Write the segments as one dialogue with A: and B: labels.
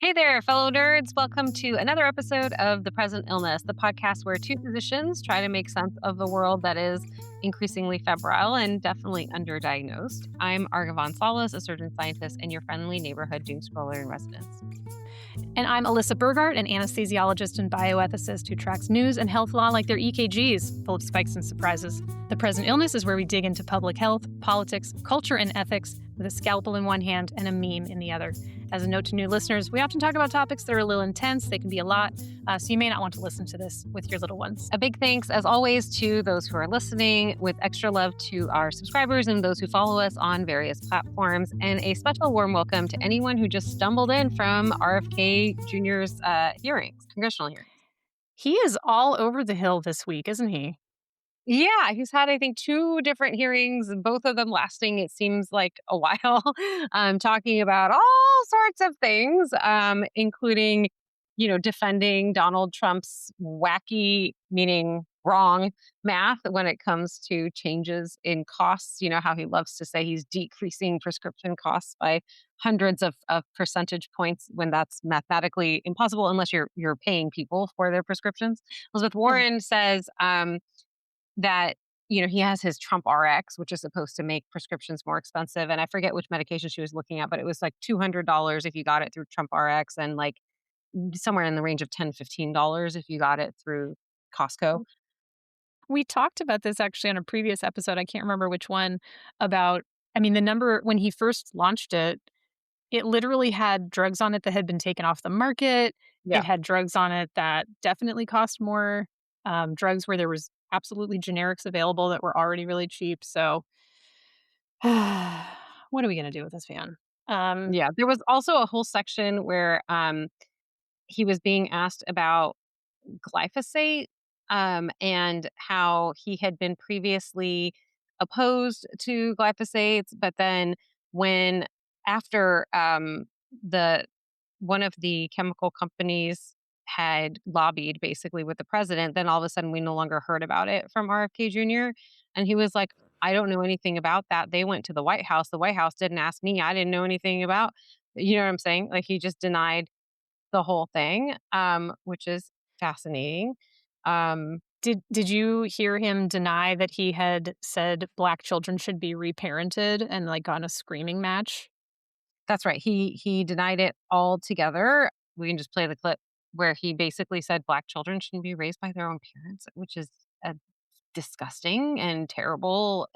A: Hey there, fellow nerds. Welcome to another episode of The Present Illness, the podcast where two physicians try to make sense of the world that is increasingly febrile and definitely underdiagnosed. I'm Arghavan Salles, a surgeon scientist and your friendly neighborhood doom scroller in residence.
B: And I'm Alyssa Burgart, an anesthesiologist and bioethicist who tracks news and health law like they're EKGs, full of spikes and surprises. The Present Illness is where we dig into public health, politics, culture, and ethics with a scalpel in one hand and a meme in the other. As a note to new listeners, we often talk about topics that are a little intense. They can be a lot, so you may not want to listen to this with your little ones.
A: A big thanks, as always, to those who are listening, with extra love to our subscribers and those who follow us on various platforms, and a special warm welcome to anyone who just stumbled in from RFK Jr.'s congressional hearings.
B: He is all over the hill this week, isn't he?
A: Yeah, he's had, I think, two different hearings, both of them lasting, it seems like, a while, talking about all sorts of things, including, defending Donald Trump's wacky, meaning wrong, math when it comes to changes in costs. You know, how he loves to say he's decreasing prescription costs by hundreds of percentage points when that's mathematically impossible unless you're paying people for their prescriptions. Elizabeth Warren says, that he has his Trump RX, which is supposed to make prescriptions more expensive, and I forget which medication she was looking at, but it was like $200 if you got it through Trump RX, and like somewhere in the range of $10-15 if you got it through Costco.
B: We talked about this actually on a previous episode. I can't remember which one about, the number when he first launched it, it literally had drugs on it that had been taken off the market.
A: Yeah.
B: It had drugs on it that definitely cost more, drugs where there was absolutely generics available that were already really cheap. So what are we going to do with this man?
A: Yeah, there was also a whole section where he was being asked about glyphosate, and how he had been previously opposed to glyphosate, but then when after the one of the chemical companies had lobbied basically with the president, then all of a sudden we no longer heard about it from RFK Jr. And he was like, I don't know anything about that. They went to the White House. The White House didn't ask me. I didn't know anything about, you know what I'm saying? Like he just denied the whole thing, which is fascinating.
B: Did you hear him deny that he had said Black children should be reparented and like gone a screaming match?
A: That's right. He denied it altogether. We can just play the clip where he basically said Black children shouldn't be raised by their own parents, which is disgusting and terrible,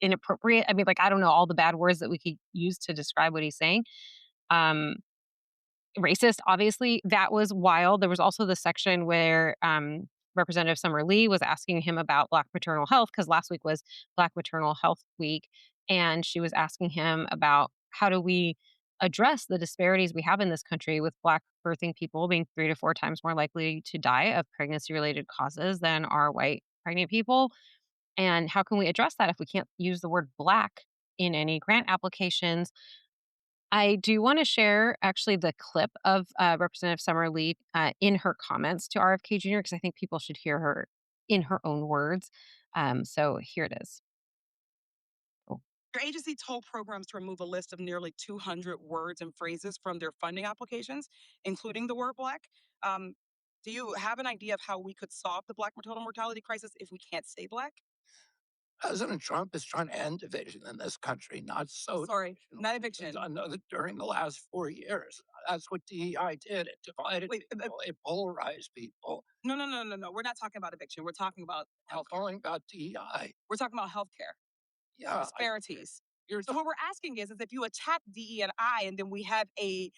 A: inappropriate. I mean, like I don't know all the bad words that we could use to describe what he's saying. Um, Racist, obviously, that was wild. There was also the section where Representative Summer Lee was asking him about Black maternal health because last week was Black Maternal Health Week, and she was asking him about how do we address the disparities we have in this country with Black birthing people being 3 to 4 times more likely to die of pregnancy-related causes than are white pregnant people, and how can we address that if we can't use the word Black in any grant applications? I do want to share actually the clip of Representative Summer Lee in her comments to RFK Jr. because I think people should hear her in her own words. So here it is. Oh,
C: Your agency told programs to remove a list of nearly 200 words and phrases from their funding applications, including the word Black. Um, do you have an idea of how we could solve the Black maternal mortality crisis if we can't say Black?
D: President Trump is trying to end division in this country, not so.
C: Sorry, not eviction.
D: During the last 4 years. That's what DEI did. It divided
C: Wait,
D: people, it polarized people.
C: No. We're not talking about eviction. We're talking about
D: I'm
C: health.
D: calling about DEI.
C: We're talking about healthcare
D: Yeah.
C: disparities.
D: You're
C: So what we're asking is if you attack DE and I, and then we have a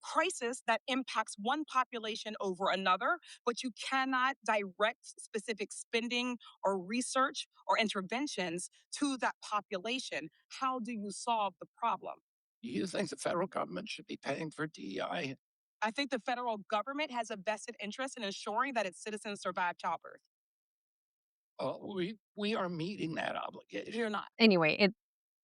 C: crisis that impacts one population over another, but you cannot direct specific spending or research or interventions to that population, how do you solve the problem?
D: Do you think the federal government should be paying for DEI?
C: I think the federal government has a vested interest in ensuring that its citizens survive childbirth.
D: We are meeting that obligation.
C: You're not.
A: anyway,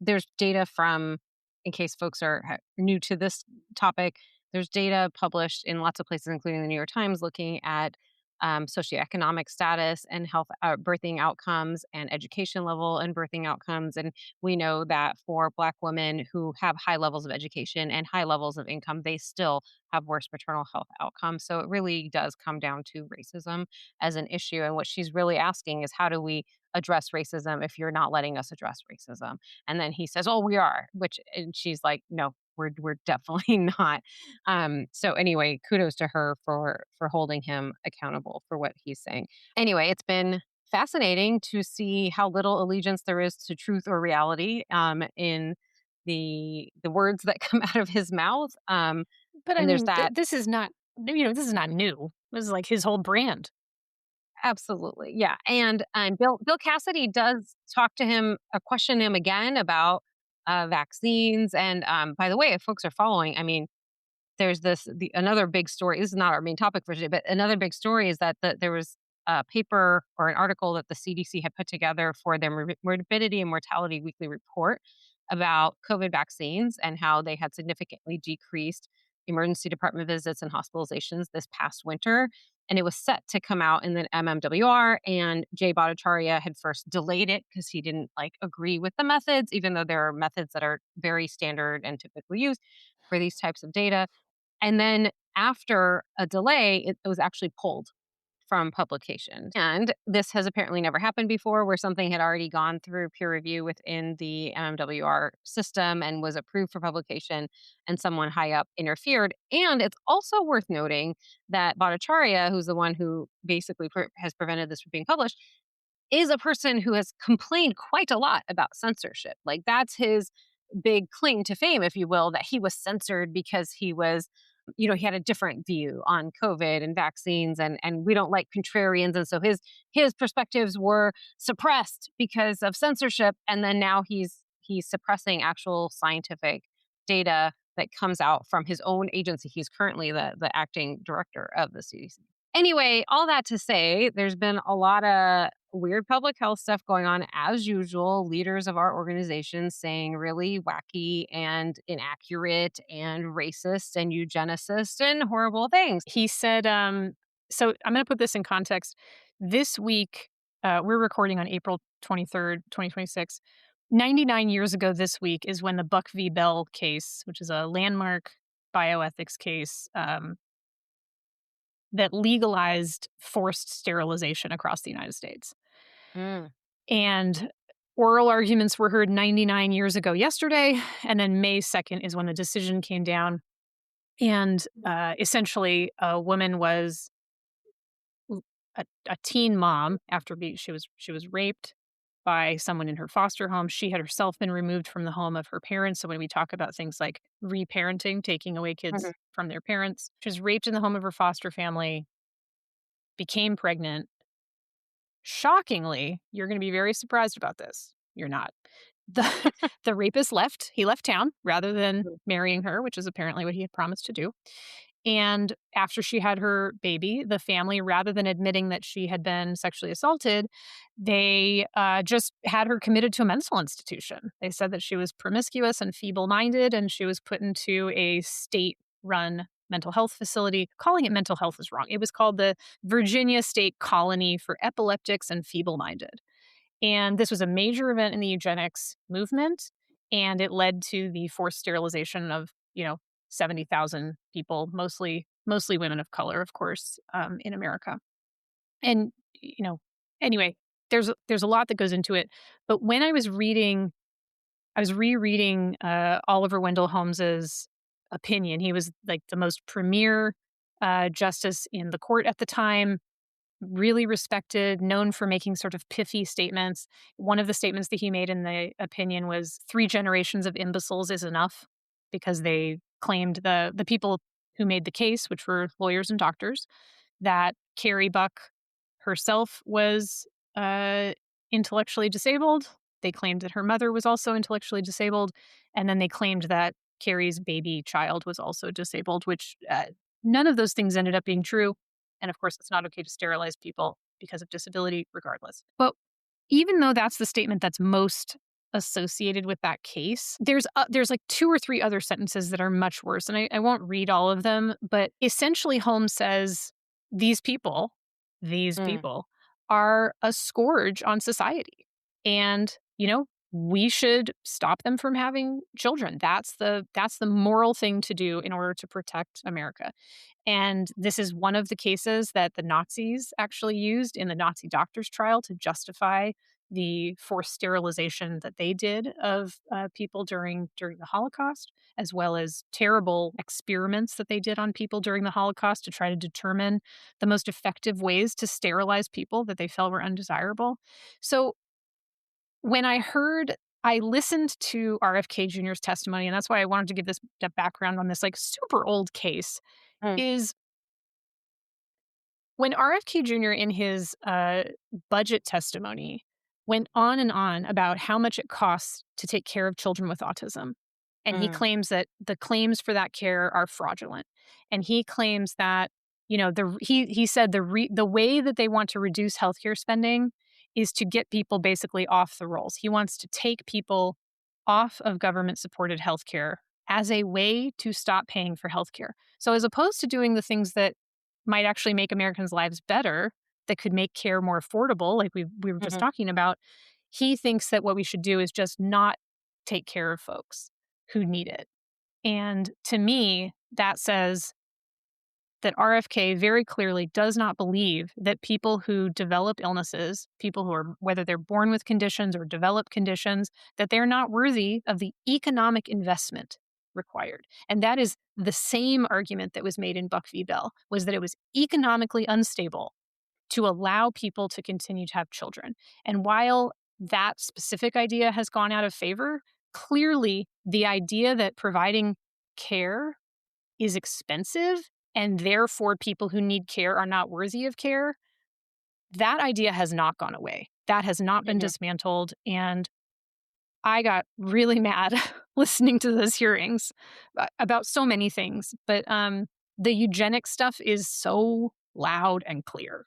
A: there's data from, in case folks are new to this topic, there's data published in lots of places, including the New York Times, looking at socioeconomic status and health birthing outcomes and education level and birthing outcomes. And we know that for Black women who have high levels of education and high levels of income, they still have worse maternal health outcomes. So it really does come down to racism as an issue. And what she's really asking is, how do we address racism if you're not letting us address racism? And then he says, "Oh, we are," and she's like, "No, we're definitely not." So anyway, kudos to her for holding him accountable for what he's saying. Anyway, it's been fascinating to see how little allegiance there is to truth or reality in the words that come out of his mouth.
B: But I
A: And there's
B: mean,
A: that.
B: this is not, this is not new. This is like his whole brand.
A: Absolutely, yeah, and Bill Cassidy does talk to him, question him again about vaccines. And by the way, if folks are following, I mean, there's another big story. This is not our main topic for today, but another big story is that there was a paper or an article that the CDC had put together for their morbidity and mortality weekly report about COVID vaccines and how they had significantly decreased emergency department visits and hospitalizations this past winter. And it was set to come out in the MMWR, and Jay Bhattacharya had first delayed it because he didn't agree with the methods, even though there are methods that are very standard and typically used for these types of data. And then after a delay, it was actually pulled from publication. And this has apparently never happened before, where something had already gone through peer review within the MMWR system and was approved for publication, and someone high up interfered. And it's also worth noting that Bhattacharya, who's the one who basically has prevented this from being published, is a person who has complained quite a lot about censorship. Like, that's his big claim to fame, if you will, that he was censored because he was, he had a different view on COVID and vaccines, and we don't like contrarians. And so his perspectives were suppressed because of censorship. And then now he's suppressing actual scientific data that comes out from his own agency. He's currently the acting director of the CDC. Anyway, all that to say, there's been a lot of weird public health stuff going on as usual. Leaders of our organizations saying really wacky and inaccurate and racist and eugenicist and horrible things.
B: He said, so I'm going to put this in context. This week, we're recording on April 23rd, 2026. 99 years ago this week is when the Buck v. Bell case, which is a landmark bioethics case, that legalized forced sterilization across the United States.
A: Mm.
B: And oral arguments were heard 99 years ago yesterday, and then May 2nd is when the decision came down. And essentially, a woman was a teen mom after she was raped by someone in her foster home. She had herself been removed from the home of her parents. So when we talk about things like reparenting, taking away kids
A: Mhm.
B: from their parents, she was raped in the home of her foster family, became pregnant. Shockingly, you're going to be very surprised about this. You're not. The the rapist left. He left town rather than
A: Mhm.
B: marrying her, which is apparently what he had promised to do. And after she had her baby, the family, rather than admitting that she had been sexually assaulted, they just had her committed to a mental institution. They said that she was promiscuous and feeble-minded, and she was put into a state-run mental health facility. Calling it mental health is wrong. It was called the Virginia State Colony for Epileptics and Feeble-Minded. And this was a major event in the eugenics movement, and it led to the forced sterilization of, 70,000 people, mostly women of color, of course, in America. And anyway, there's a lot that goes into it. But when I was rereading Oliver Wendell Holmes's opinion. He was like the most premier justice in the court at the time, really respected, known for making sort of pithy statements. One of the statements that he made in the opinion was 3 generations of imbeciles is enough, because they claimed, the people who made the case, which were lawyers and doctors, that Carrie Buck herself was intellectually disabled. They claimed that her mother was also intellectually disabled. And then they claimed that Carrie's baby child was also disabled, which none of those things ended up being true. And of course, it's not okay to sterilize people because of disability, regardless. But even though that's the statement that's most associated with that case, there's like 2 or 3 other sentences that are much worse. And I won't read all of them, but essentially Holmes says these people these
A: Mm,
B: people are a scourge on society. And, we should stop them from having children. That's the moral thing to do in order to protect America. And this is one of the cases that the Nazis actually used in the Nazi doctors' trial to justify the forced sterilization that they did of people during the Holocaust, as well as terrible experiments that they did on people during the Holocaust to try to determine the most effective ways to sterilize people that they felt were undesirable. So when I listened to RFK Jr.'s testimony, and that's why I wanted to give this the background on this like super old case.
A: mm,
B: Is when RFK Jr. in his budget testimony went on and on about how much it costs to take care of children with autism. And he
A: mm,
B: claims that the claims for that care are fraudulent. And he claims that, he said the way that they want to reduce healthcare spending is to get people basically off the rolls. He wants to take people off of government supported healthcare as a way to stop paying for healthcare. So as opposed to doing the things that might actually make Americans' lives better, that could make care more affordable, like we were just
A: mhm,
B: talking about, he thinks that what we should do is just not take care of folks who need it. And to me, that says that RFK very clearly does not believe that people who develop illnesses, people who are, whether they're born with conditions or develop conditions, that they're not worthy of the economic investment required. And that is the same argument that was made in Buck v. Bell, was that it was economically unstable to allow people to continue to have children. And while that specific idea has gone out of favor, clearly the idea that providing care is expensive and therefore people who need care are not worthy of care, that idea has not gone away. That has not been
A: mhm,
B: dismantled. And I got really mad listening to those hearings about so many things. But the eugenics stuff is so loud and clear.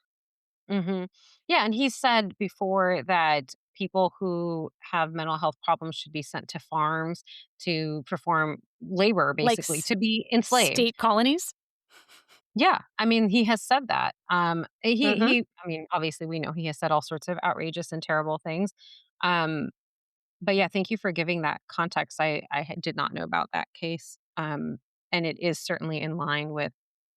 A: mhm. Yeah, and he said before that people who have mental health problems should be sent to farms to perform labor,
B: Like
A: basically, to be enslaved.
B: state colonies.
A: Yeah, I mean, he has said that.
B: Hmm.
A: I mean, obviously, we know he has said all sorts of outrageous and terrible things. Um, but yeah, thank you for giving that context. Did not know about that case, and it is certainly in line with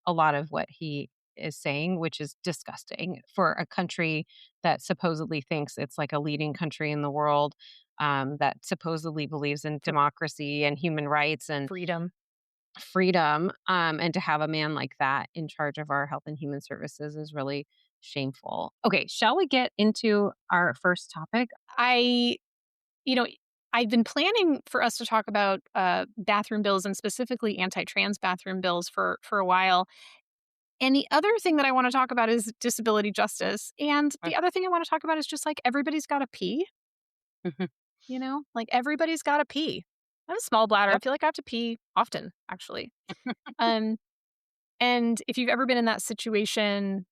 A: a lot of what he is saying, which is disgusting for a country that supposedly thinks it's like a leading country in the world, that supposedly believes in
B: For
A: democracy and human rights and
B: freedom.
A: freedom, and to have a man like that in charge of our health and human services is really shameful. Okay, shall we get into our first topic?
B: I, you know, I've been planning for us to talk about bathroom bills and specifically anti-trans bathroom bills for a while. And the other thing that I want to talk about is disability justice. And
A: Mm,
B: the other thing I want to talk about is just like everybody's got to pee,
A: mhm.
B: like everybody's got to pee. I have a small bladder. I
A: Yep.
B: feel like I have to pee often, actually. Um, and if you've ever been in that situation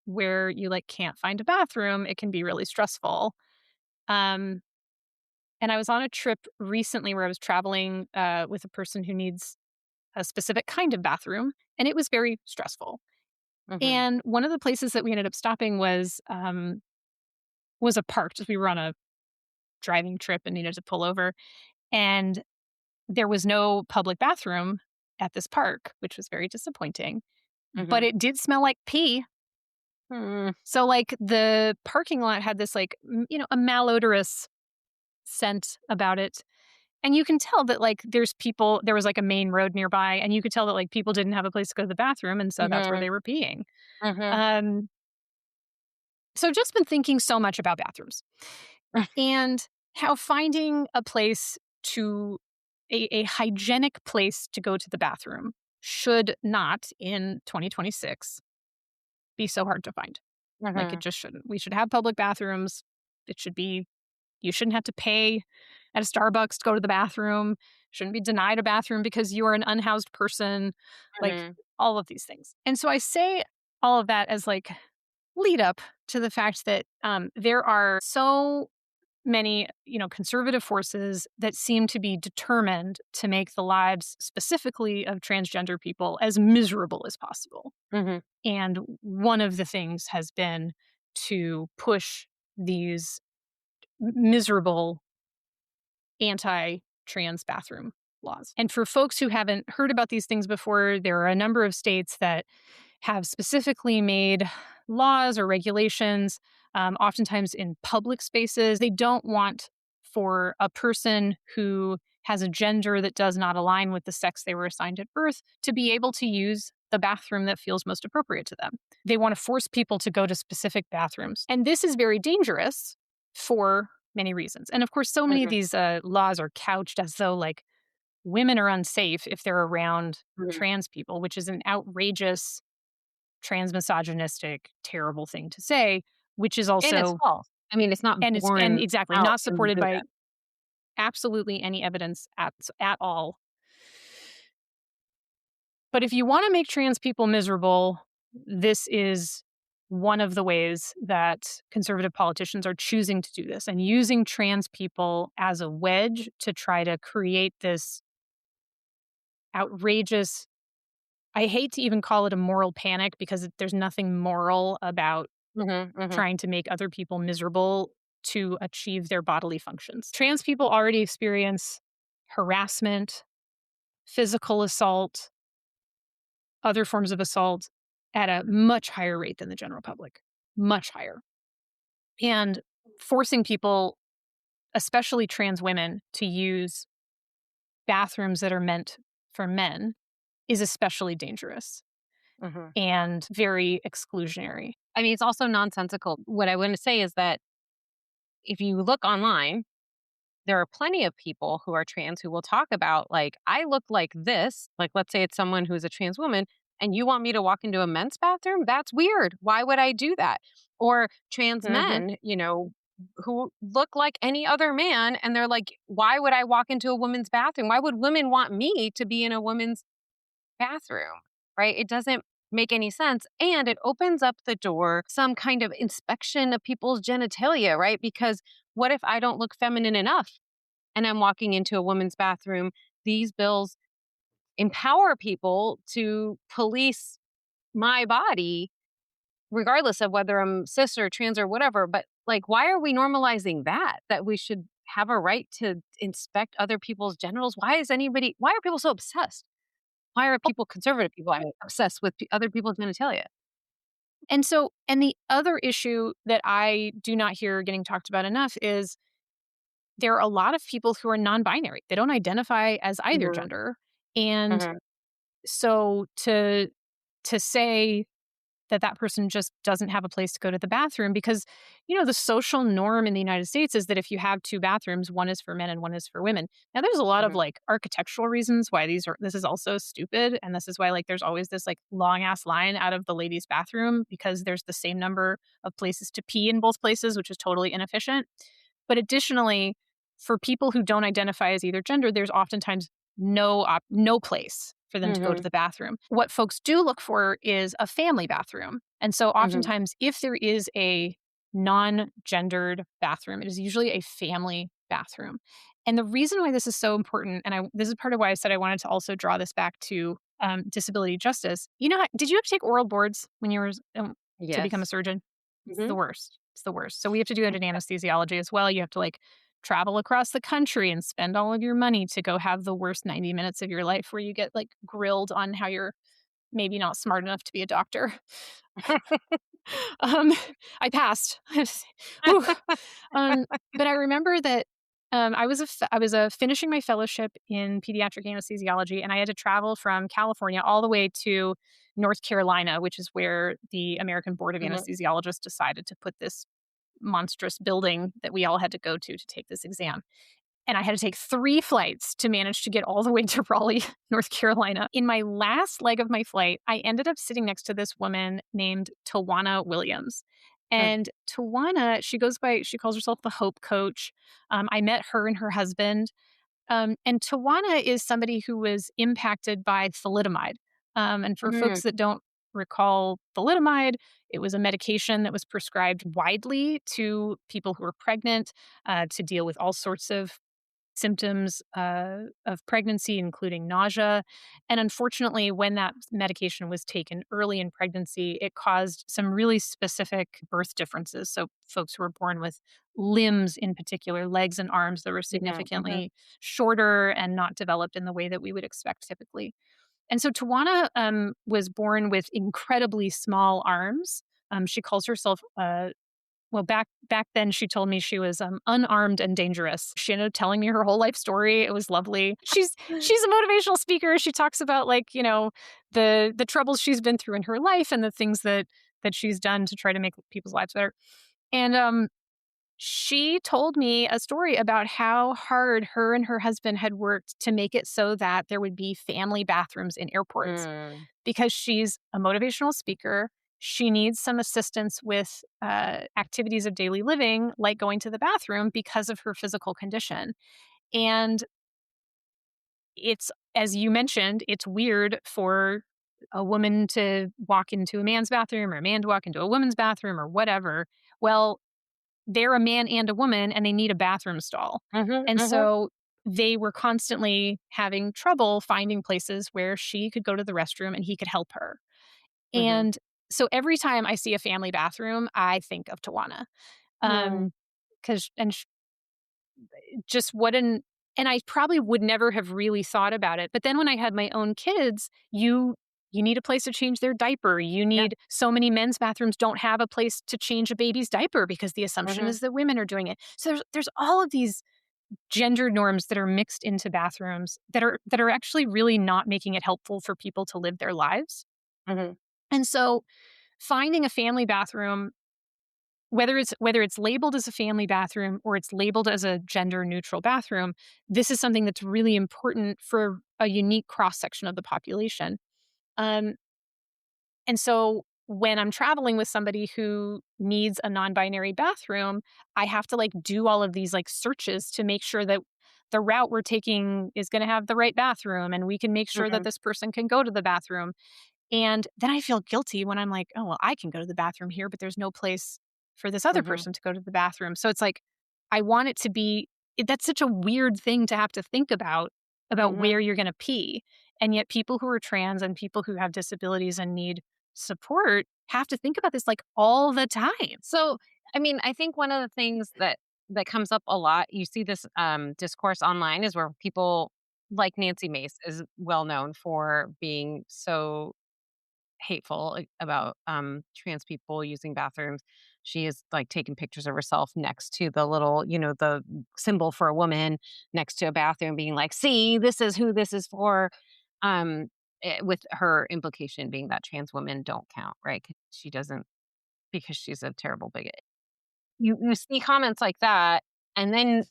B: where you like can't find a bathroom, it can be really stressful. Um, and I was on a trip recently where I was traveling with a person who needs a specific kind of bathroom, and it was very stressful.
A: Mhm,
B: And one of the places that we ended up stopping was a park. Just we were on a driving trip and needed to pull over, and there was no public bathroom at this park, which was very disappointing. But
A: mhm.
B: it did smell like pee.
A: Mm,
B: So like the parking lot had this like a malodorous scent about it. And you can tell that like there was like a main road nearby, and you could tell that like people didn't have a place to go to the bathroom, and so that's where
A: mhm,
B: they were peeing.
A: mhm,
B: Um so just been thinking so much about bathrooms and how finding a place to a hygienic place to go to the bathroom should not in 2026 be so hard to find. Like it
A: mhm,
B: just shouldn't. We should have public bathrooms. It should be You shouldn't have to pay at a Starbucks to go to the bathroom. Shouldn't be denied a bathroom because you are an unhoused person. Like
A: mhm,
B: all of these things. And so I say all of that as like lead up to the fact that there are so many, conservative forces that seem to be determined to make the lives specifically of transgender people as miserable as possible.
A: Mhm.
B: And one of the things has been to push these miserable anti-trans bathroom laws. And for folks who haven't heard about these things before, there are a number of states that have specifically made laws or regulations, oftentimes in public spaces. They don't want for a person who has a gender that does not align with the sex they were assigned at birth to be able to use the bathroom that feels most appropriate to them. They want to force people to go to specific bathrooms. And this is very dangerous for many reasons. And of course, so many of
A: Mhm.
B: these laws are couched as though like women are unsafe if they're around
A: Mhm.
B: trans people, which is an outrageous, transmisogynistic, terrible thing to say, which is
A: And it's
B: also
A: false. I mean, it's not
B: and
A: borne
B: exactly
A: out
B: not
A: to
B: supported
A: do
B: by
A: that.
B: absolutely any evidence at all. But if you want to make trans people miserable, this is one of the ways that conservative politicians are choosing to do this and using trans people as a wedge to try to create this outrageous. I hate to even call it a moral panic because there's nothing moral about
A: Mhm, mhm,
B: trying to make other people miserable to achieve their bodily functions. Trans people already experience harassment, physical assault, other forms of assault at a much higher rate than the general public, much higher. And forcing people, especially trans women, to use bathrooms that are meant for men is especially dangerous
A: mhm.
B: and very exclusionary.
A: I mean, it's also nonsensical. What I wanna say is that if you look online, there are plenty of people who are trans who will talk about, like, "I look like this," like, let's say it's someone who's a trans woman, "and you want me to walk into a men's bathroom? That's weird. Why would I do that?" Or trans
B: Mhm.
A: men, who look like any other man, and they're like, "Why would I walk into a women's bathroom? Why would women want me to be in a women's bathroom?" Right? It doesn't make any sense, and it opens up the door some kind of inspection of people's genitalia, right? Because what if I don't look feminine enough and I'm walking into a woman's bathroom? These bills empower people to police my body regardless of whether I'm cis or trans or whatever. But like, why are we normalizing that we should have a right to inspect other people's genitals? Why are people so obsessed? Why are people, conservative people, I mean, obsessed with other people's genitalia?
B: And the other issue that I do not hear getting talked about enough is there are a lot of people who are non-binary. They don't identify as either
A: Mhm,
B: gender. And
A: mhm,
B: so to say that person just doesn't have a place to go to the bathroom because the social norm in the United States is that if you have two bathrooms, one is for men and one is for women. Now there's a lot of
A: mhm,
B: like architectural reasons why this is also stupid, and this is why like there's always this like long ass line out of the ladies bathroom because there's the same number of places to pee in both places, which is totally inefficient. But additionally, for people who don't identify as either gender, there's oftentimes no place for them to go to
A: mhm,
B: the bathroom. What folks do look for is a family bathroom. And so
A: mhm,
B: oftentimes if there is a non-gendered bathroom, it is usually a family bathroom. And the reason why this is so important, and this is part of why I said I wanted to also draw this back to disability justice. Did you have to take oral boards when you were to become a
A: yes.
B: surgeon? It's the
A: Mhm.
B: worst. It's the worst. So we have to do it in anesthesiology as well. You have to like travel across the country and spend all of your money to go have the worst 90 minutes of your life where you get like grilled on how you're maybe not smart enough to be a doctor. Um, I passed. Whew. Um, but I remember that I was finishing my fellowship in pediatric anesthesiology, and I had to travel from California all the way to North Carolina, which is where the American Board of
A: Mhm,
B: Anesthesiologists decided to put this monstrous building that we all had to go to take this exam. And I had to take 3 flights to manage to get all the way to Raleigh, North Carolina. In my last leg of my flight, I ended up sitting next to this woman named Tawana Williams.
A: mm,
B: And Tawana, she calls herself the Hope Coach. I met her and her husband. And Tawana is somebody who was impacted by thalidomide. And for
A: mm,
B: folks that don't recall thalidomide. It was a medication that was prescribed widely to people who were pregnant to deal with all sorts of symptoms of pregnancy, including nausea. And unfortunately, when that medication was taken early in pregnancy, it caused some really specific birth differences. So, folks who were born with limbs, in particular, legs and arms that were
A: Yeah. Mhm.
B: significantly shorter and not developed in the way that we would expect typically. And so, Tawana was born with incredibly small arms. She calls herself well, back then, she told me she was, unarmed and dangerous. She ended up telling me her whole life story. It was lovely. She's a motivational speaker. She talks about, like, the troubles she's been through in her life and the things that she's done to try to make people's lives better. And, she told me a story about how hard her and her husband had worked to make it so that there would be family bathrooms in airports
A: Mm.
B: because she's a motivational speaker. She needs some assistance with activities of daily living, like going to the bathroom, because of her physical condition. And it's, as you mentioned, it's weird for a woman to walk into a man's bathroom or a man to walk into a woman's bathroom or whatever. Well, they're a man and a woman and they need a bathroom stall.
A: Mhm,
B: And
A: mhm,
B: so they were constantly having trouble finding places where she could go to the restroom and he could help her.
A: mhm.
B: And so every time I see a family bathroom, I think of Tawana.
A: Mm.
B: Um, cause, and just what an, and I probably would never have really thought about it. But then when I had my own kids, you need a place to change their diaper. You
A: Yeah.
B: need so many men's bathrooms don't have a place to change a baby's diaper because the assumption
A: Mhm,
B: is that women are doing it. So there's all of these gender norms that are mixed into bathrooms that are actually really not making it helpful for people to live their lives.
A: mhm,
B: And so finding a family bathroom, whether it's labeled as a family bathroom or it's labeled as a gender neutral bathroom, this is something that's really important for a unique cross section of the population. Um, and so when I'm traveling with somebody who needs a non-binary bathroom, I have to, like, do all of these, like, searches to make sure that the route we're taking is going to have the right bathroom and we can make sure that
A: mhm,
B: this person can go to the bathroom. And then I feel guilty when I'm like, "Oh, well, I can go to the bathroom here, but there's no place for this other
A: mhm,
B: person to go to the bathroom." So it's like, I want it to be that's such a weird thing to have to think about
A: mhm.
B: where you're gonna pee. And yet people who are trans and people who have disabilities and need support have to think about this, like, all the time.
A: So, I mean, I think one of the things that comes up a lot, you see this discourse online, is where people like Nancy Mace is well known for being so hateful about trans people using bathrooms. She is like taking pictures of herself next to the little, the symbol for a woman next to a bathroom, being like, "See, this is who this is for." With her implication being that trans women don't count, right? 'Cause she doesn't, because she's a terrible bigot. You see comments like that, and then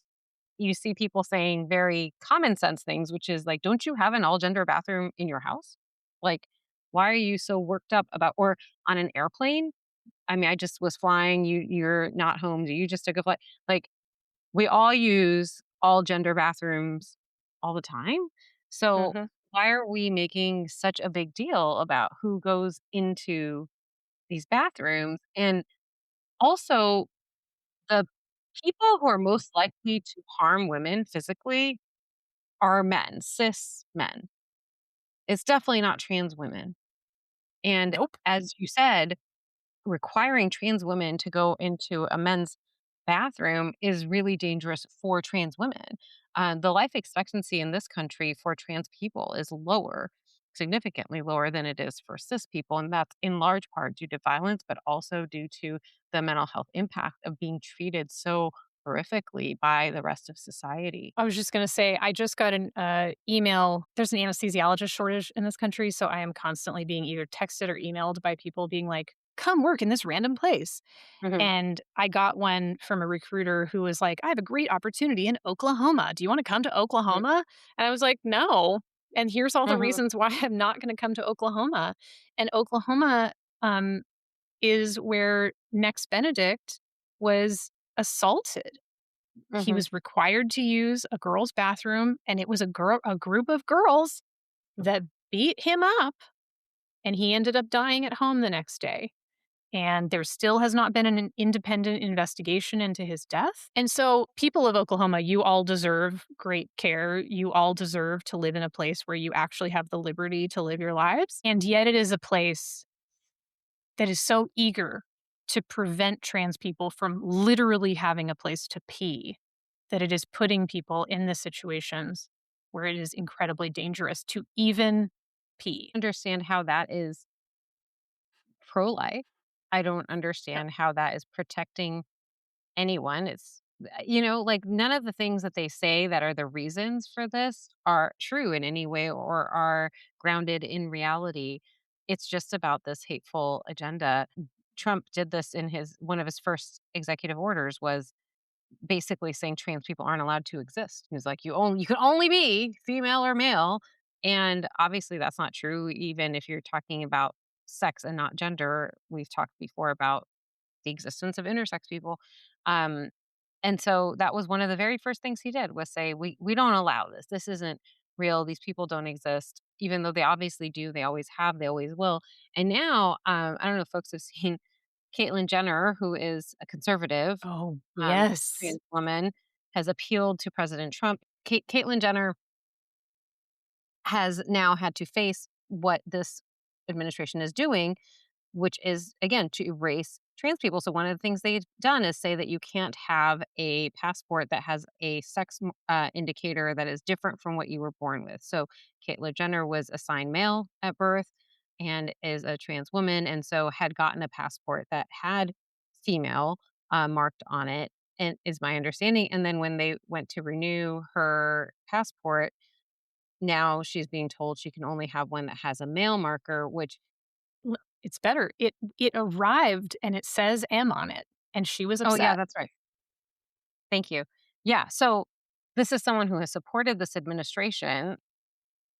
A: you see people saying very common sense things, which is like, "Don't you have an all gender bathroom in your house? Like, why are you so worked up about?" Or on an airplane? I mean, I just was flying. You're not home. Do you just took a flight? Like, we all use all gender bathrooms all the time. So
B: Mhm.
A: why are we making such a big deal about who goes into these bathrooms? And also, the people who are most likely to harm women physically are men, cis men. It's definitely not trans women. And
B: Nope.
A: as you said, requiring trans women to go into a men's bathroom is really dangerous for trans women. The life expectancy in this country for trans people is lower, significantly lower than it is for cis people. And that's in large part due to violence, but also due to the mental health impact of being treated so horrifically by the rest of society.
B: I was just gonna say, I just got an email. There's an anesthesiologist shortage in this country, so I am constantly being either texted or emailed by people being like, "Come work in this random place."
A: Hmm.
B: And I got one from a recruiter who was like, "I have a great opportunity in Oklahoma. Do you want to come to Oklahoma?" And I was like, "No." And here's all the
A: Hmm.
B: reasons why I'm not going to come to Oklahoma. And Oklahoma um, is where Nex Benedict was assaulted. He
A: Hmm.
B: was required to use a girl's bathroom, and it was a group of girls that beat him up and he ended up dying at home the next day. And there still has not been an independent investigation into his death. And so, people of Oklahoma, you all deserve great care. You all deserve to live in a place where you actually have the liberty to live your lives. And yet, it is a place that is so eager to prevent trans people from literally having a place to pee that it is putting people in the situations where it is incredibly dangerous to even pee.
A: Understand how that is pro-life. I don't understand how that is protecting anyone. Like, none of the things that they say that are the reasons for this are true in any way or are grounded in reality. It's just about this hateful agenda. Trump did this in his one of his first executive orders was basically saying trans people aren't allowed to exist. He was like, you can only be female or male. And obviously that's not true, even if you're talking about sex and not gender. We've talked before about the existence of intersex people. Um, and so that was one of the very first things he did was say, we don't allow this. This isn't real. These people don't exist, even though they obviously do. They always have, they always will. And now, I don't know if folks have seen Caitlyn Jenner, who is a conservative,
B: Oh,
A: um,
B: yes.
A: trans woman, has appealed to President Trump. Caitlyn Jenner has now had to face what this administration is doing, which is, again, to erase trans people. So one of the things they've done is say that you can't have a passport that has a sex indicator that is different from what you were born with. So Caitlyn Jenner was assigned male at birth and is a trans woman, and so had gotten a passport that had female marked on it, and is my understanding. And then when they went to renew her passport, now she's being told she can only have one that has a male marker, which
B: L It's better. It arrived and it says M on it, and she was
A: oh, yeah,
B: upset.
A: that's right. Thank you. Yeah, so this is someone who has supported this administration,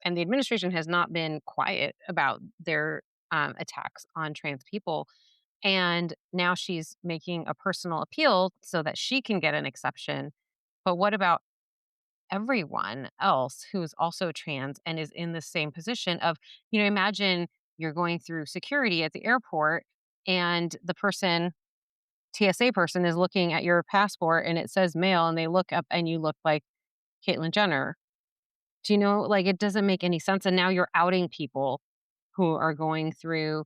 A: and the administration has not been quiet about their, attacks on trans people, and now she's making a personal appeal so that she can get an exception. But what about everyone else who's also trans and is in the same position of, imagine you're going through security at the airport and the TSA person is looking at your passport and it says male and they look up and you look like Caitlyn Jenner. Do you know, like, it doesn't make any sense. And now you're outing people who are going through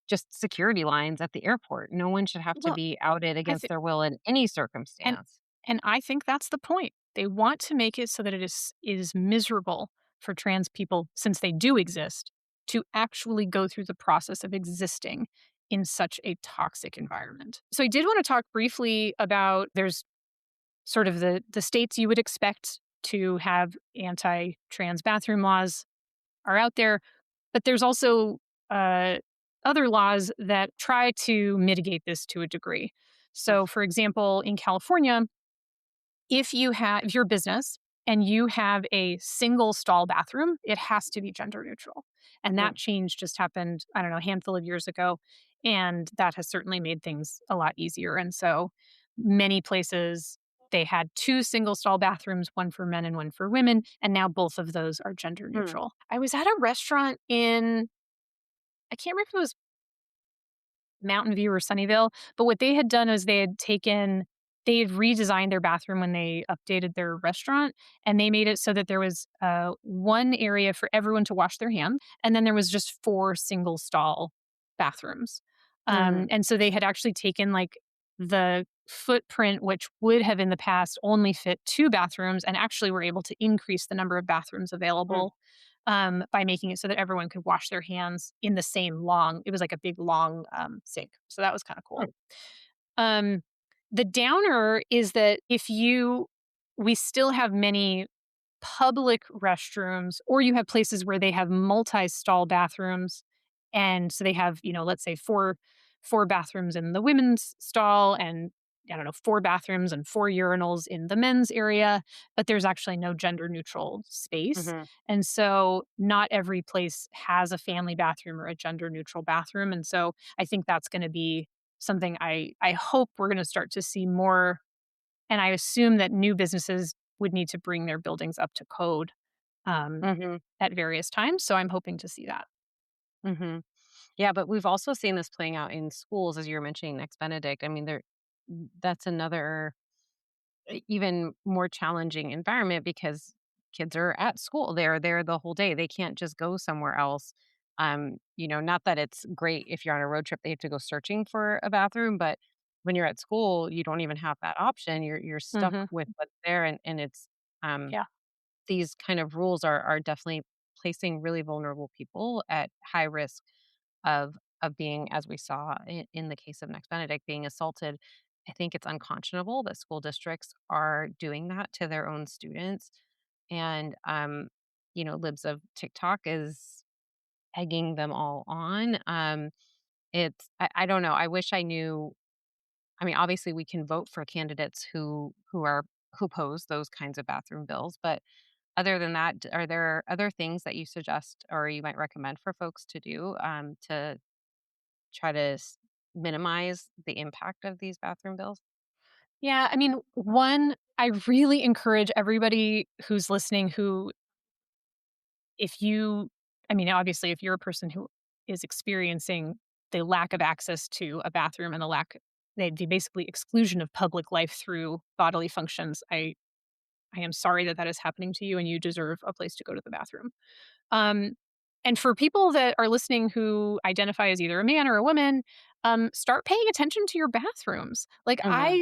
A: just security lines at the airport. No one should have to
B: Well,
A: be outed
B: I
A: against
B: think
A: their will in any
B: and
A: circumstance.
B: and I think that's the point. They want to make it so that it is miserable for trans people, since they do exist, to actually go through the process of existing in such a toxic environment. So I did want to talk briefly about there's sort of the states you would expect to have anti-trans bathroom laws are out there, but there's also uh, other laws that try to mitigate this to a degree.
A: Mm,
B: So, for example, in California, if you're a business and you have a single stall bathroom, it has to be gender neutral. And that
A: mm,
B: change just happened, I don't know, a handful of years ago. And that has certainly made things a lot easier. And so many places they had two single stall bathrooms, one for men and one for women. And now both of those are gender
A: mm,
B: neutral. I was at a restaurant I can't remember if it was Mountain View or Sunnyvale, but what they had done is they had redesigned their bathroom when they updated their restaurant, and they made it so that there was, one area for everyone to wash their hands, and then there was just 4 single stall bathrooms.
A: mm,
B: And so they had actually taken, like, the footprint, which would have in the past only fit 2 bathrooms, and actually were able to increase the number of bathrooms
A: mm,
B: available, by making it so that everyone could wash their hands in the same long it was like a big long, sink. So that was kinda cool.
A: mm,
B: Um, the downer is that if you we still have many public restrooms, or you have places where they have multi-stall bathrooms, and so they have, let's say four bathrooms in the women's stall, and I don't know, 4 bathrooms and 4 urinals in the men's area, but there's actually no gender neutral space.
A: mhm,
B: And so not every place has a family bathroom or a gender neutral bathroom. And so I think that's going to be something I hope we're going to start to see more. And I assume that new businesses would need to bring their buildings up to code um,
A: mhm,
B: at various times. So I'm hoping to see that.
A: mhm. Yeah, but we've also seen this playing out in schools, as you were mentioning, Next Benedict. I mean, that's another even more challenging environment because kids are at school. They're there the whole day. They can't just go somewhere else. Not that it's great if you're on a road trip, they have to go searching for a bathroom, but when you're at school, you don't even have that option. You're stuck
B: Hmm.
A: with what's there, and it's um
B: Yeah.
A: these kind of rules are definitely placing really vulnerable people at high risk of being, as we saw in the case of Next Benedict, being assaulted. I think it's unconscionable that school districts are doing that to their own students. And Libs of TikTok is egging them all on. I don't know. I wish I knew. I mean, obviously we can vote for candidates who pose those kinds of bathroom bills, but other than that, are there other things that you suggest or you might recommend for folks to do to try to minimize the impact of these bathroom bills?
B: Yeah. I mean, one, I really encourage everybody who's listening who, if you, I mean, obviously, if you're a person who is experiencing the lack of access to a bathroom and the basically exclusion of public life through bodily functions, I am sorry that that is happening to you and you deserve a place to go to the bathroom. Um, and for people that are listening who identify as either a man or a woman, start paying attention to your bathrooms. Like
A: Mhm,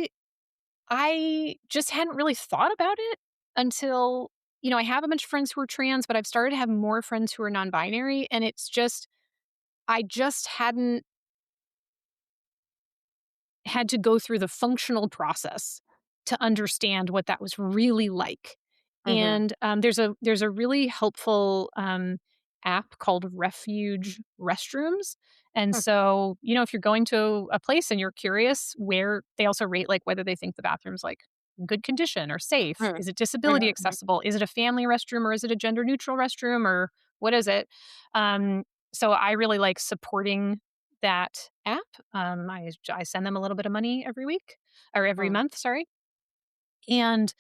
B: I just hadn't really thought about it until, I have a bunch of friends who are trans, but I've started to have more friends who are non-binary, and I just hadn't had to go through the functional process to understand what that was really like.
A: mhm,
B: And there's a really helpful app called Refuge Restrooms. And
A: hmm,
B: so, if you're going to a place and you're curious, where they also rate like whether they think the bathroom's like good condition or safe.
A: mhm,
B: Is it disability
A: mhm, mhm,
B: accessible? Is it a family restroom or is it a gender neutral restroom or what is it? Um, so I really like supporting that app. I send them a little bit of money every week or every
A: mhm,
B: month, sorry. And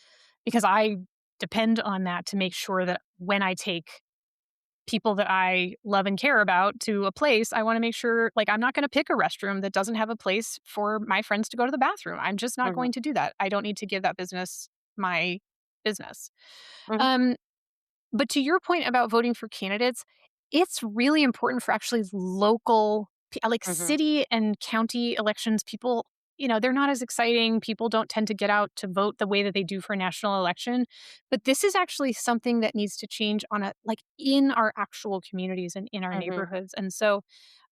B: because I depend on that to make sure that when I take people that I love and care about to a place, I want to make sure, like, I'm not going to pick a restroom that doesn't have a place for my friends to go to the bathroom. I'm just not
A: mhm,
B: going to do that. I don't need to give that business my business.
A: mhm,
B: Um, but to your point about voting for candidates, it's really important for actually like
A: mhm,
B: city and county elections. People, they're not as exciting. People don't tend to get out to vote the way that they do for a national election. But this is actually something that needs to change like in our actual communities and in our
A: mhm,
B: neighborhoods. And so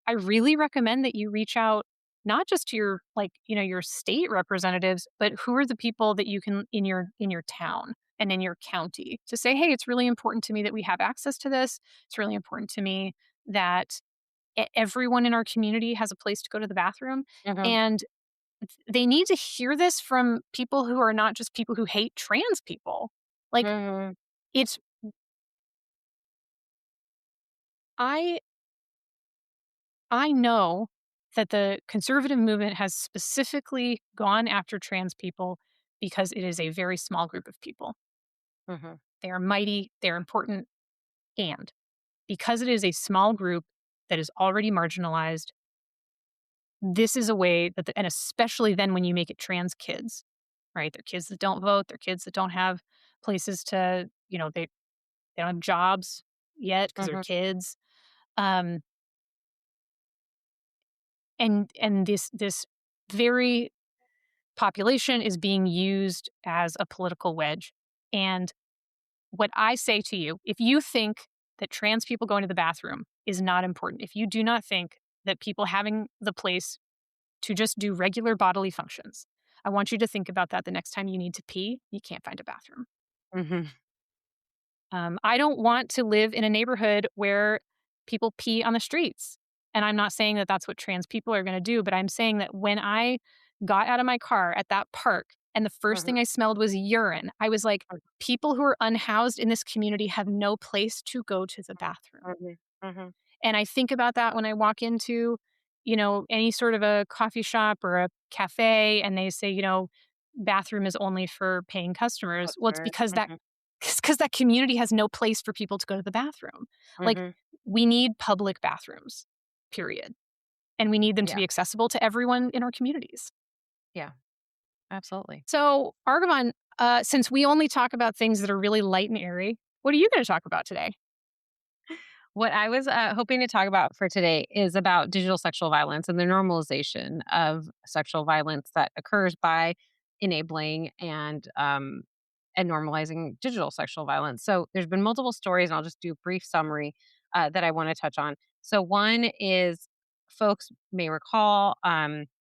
B: I really recommend that you reach out not just to your your state representatives, but who are the people that you can in your town and in your county to say, "Hey, it's really important to me that we have access to this. It's really important to me that everyone in our community has a place to go to the bathroom."
A: mhm,
B: And they need to hear this from people who are not just people who hate trans people. Like
A: mhm,
B: it's I I know that the conservative movement has specifically gone after trans people because it is a very small group of people.
A: mhm,
B: They are mighty, they're important, and because it is a small group that is already marginalized, this is a way and especially then when you make it trans kids, right? They're kids that don't vote, they're kids that don't have places to, they don't have jobs yet because they're
A: mhm,
B: kids. Um, and this very population is being used as a political wedge. And what I say to you, if you think that trans people going to the bathroom is not important, if you do not think that people having the place to just do regular bodily functions, I want you to think about that the next time you need to pee, you can't find a bathroom.
A: mhm,
B: I don't want to live in a neighborhood where people pee on the streets. And I'm not saying that that's what trans people are going to do, but I'm saying that when I got out of my car at that park and the first
A: mhm,
B: thing I smelled was urine, I was like, people who are unhoused in this community have no place to go to the bathroom.
A: mhm, mhm,
B: And I think about that when I walk into, any sort of a coffee shop or a cafe and they say, bathroom is only for paying customers. Well, it's
A: customers,
B: because that
A: mhm,
B: because that community has no place for people to go to the bathroom. Like
A: mhm,
B: we need public bathrooms. period. And we need them to
A: Yeah.
B: be accessible to everyone in our communities.
A: Yeah. Absolutely.
B: So, Arghavan, since we only talk about things that are really light and airy, what are you going to talk about today?
A: What I was hoping to talk about for today is about digital sexual violence and the normalization of sexual violence that occurs by enabling and normalizing digital sexual violence. So there's been multiple stories, and I'll just do a brief summary that I want to touch on. So one is folks may recall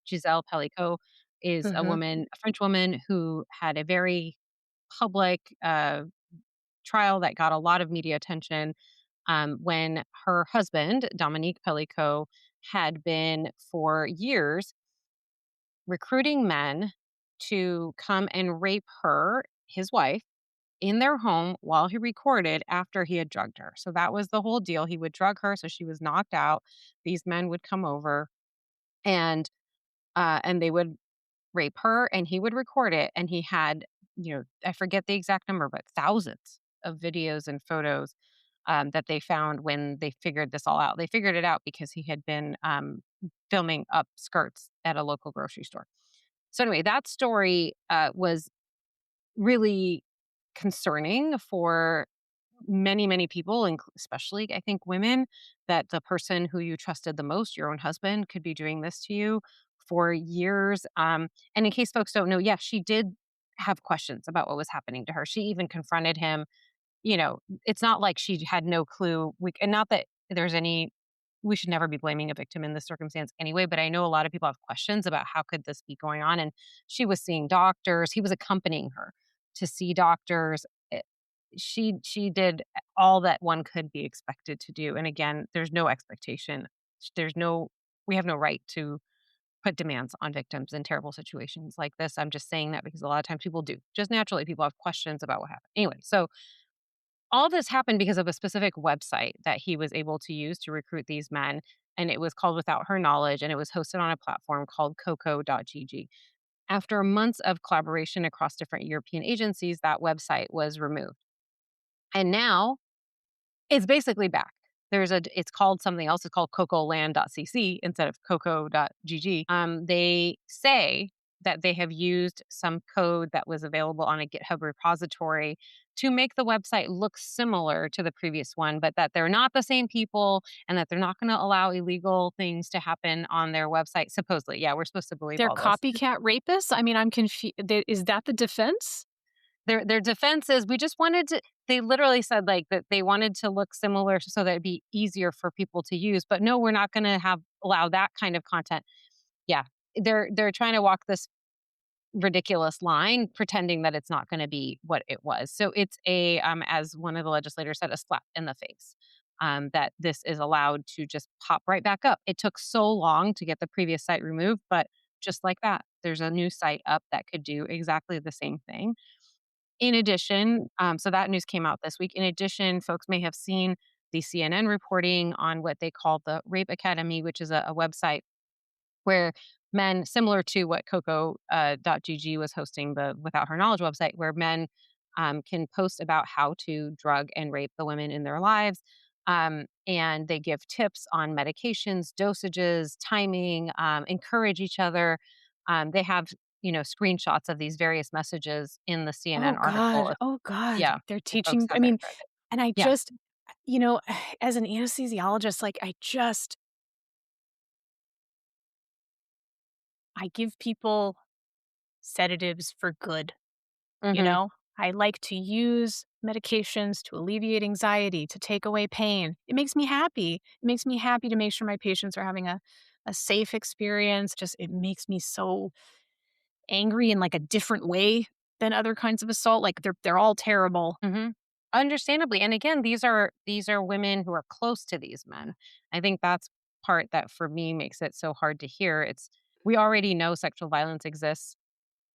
A: Giselle Pellicot is a
B: Hmm.
A: woman, a French woman who had a very public trial that got a lot of media attention when her husband, Dominique Pellicot, had been for years recruiting men to come and rape her, his wife, in their home while he recorded after he had drugged her. So that was the whole deal. He would drug her so she was knocked out. These men would come over and and they would rape her and he would record it and he had, I forget the exact number, but thousands of videos and photos that they found when they figured this all out. They figured it out because he had been filming up skirts at a local grocery store. So anyway, that story was really concerning for many, many people, and especially I think women, that the person who you trusted the most, your own husband, could be doing this to you for years. And in case folks don't know, yes, she did have questions about what was happening to her. She even confronted him. It's not like she had no clue. And not that there's any, we should never be blaming a victim in this circumstance anyway, but I know a lot of people have questions about how could this be going on. And she was seeing doctors. He was accompanying her to see doctors. She did all that one could be expected to do. And again, there's no expectation. There's no, we have no right to put demands on victims in terrible situations like this. I'm just saying that because a lot of times people do. Just naturally, people have questions about what happened. Anyway, so all this happened because of a specific website that he was able to use to recruit these men. And it was called Without Her Knowledge, and it was hosted on a platform called coco.gg. After months of collaboration across different European agencies, that website was removed. And now it's basically back. It's called something else. It's called cocoland.cc instead of coco.gg. They say that they have used some code that was available on a GitHub repository to make the website look similar to the previous one, but that they're not the same people and that they're not going to allow illegal things to happen on their website. Supposedly, yeah, we're supposed to believe
B: They're
A: all this.
B: copycat rapists? I mean, I'm confused. Is that the defense?
A: Their defense is we just wanted to, they literally said like that they wanted to look similar so that it'd be easier for people to use, but no, we're not going to have allow that kind of content. Yeah. They're trying to walk this ridiculous line pretending that it's not going to be what it was. So it's a as one of the legislators said, a slap in the face. That this is allowed to just pop right back up. It took so long to get the previous site removed, but just like that, there's a new site up that could do exactly the same thing. In addition, so that news came out this week. In addition, folks may have seen the CNN reporting on what they call the Rape Academy, which is a website where men, similar to what Coco.gg was hosting, the Without Her Knowledge website, where men can post about how to drug and rape the women in their lives. And they give tips on medications, dosages, timing, encourage each other. They have, screenshots of these various messages in the CNN
B: Oh
A: article.
B: God. Oh God.
A: Yeah,
B: They're
A: if folks
B: teaching. I
A: haven't
B: mean,
A: read it.
B: and I
A: Yeah.
B: just, you know, as an anesthesiologist, like I give people sedatives for good, you
A: Mhm.
B: know? I like to use medications to alleviate anxiety, to take away pain. It makes me happy. It makes me happy to make sure my patients are having a safe experience. Just it makes me so angry in like a different way than other kinds of assault. Like they're all terrible.
A: Mhm. Understandably, and again, these are women who are close to these men. I think that's part that for me makes it so hard to hear. It's we already know sexual violence exists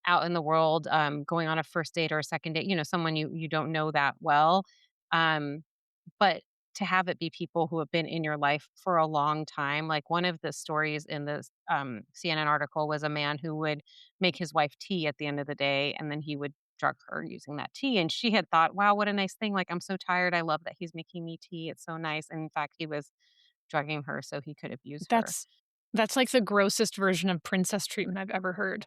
A: out in the world, going on a first date or a second date, someone you don't know that well. Um, but to have it be people who have been in your life for a long time, like one of the stories in this CNN article was a man who would make his wife tea at the end of the day, and then he would drug her using that tea. And she had thought, "Wow, what a nice thing! Like I'm so tired. I love that he's making me tea. It's so nice." And in fact, he was drugging her so he could abuse her.
B: That's that's like the grossest version of princess treatment I've ever heard.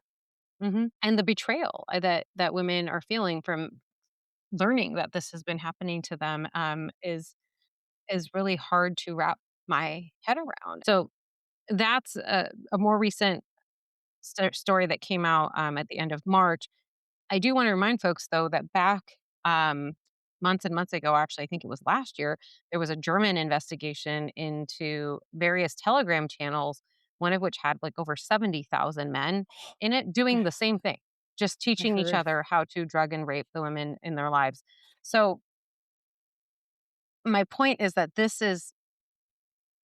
A: And the betrayal that women are feeling from learning that this has been happening to them, is really hard to wrap my head around. So that's a more recent story that came out at the end of March. I do want to remind folks, though, that back months and months ago, actually, I think it was last year, there was a German investigation into various Telegram channels, one of which had like over 70,000 men in it doing the same thing, just
B: I
A: teaching each
B: heard.
A: other how to drug and rape the women in their lives. So, my point is that this is,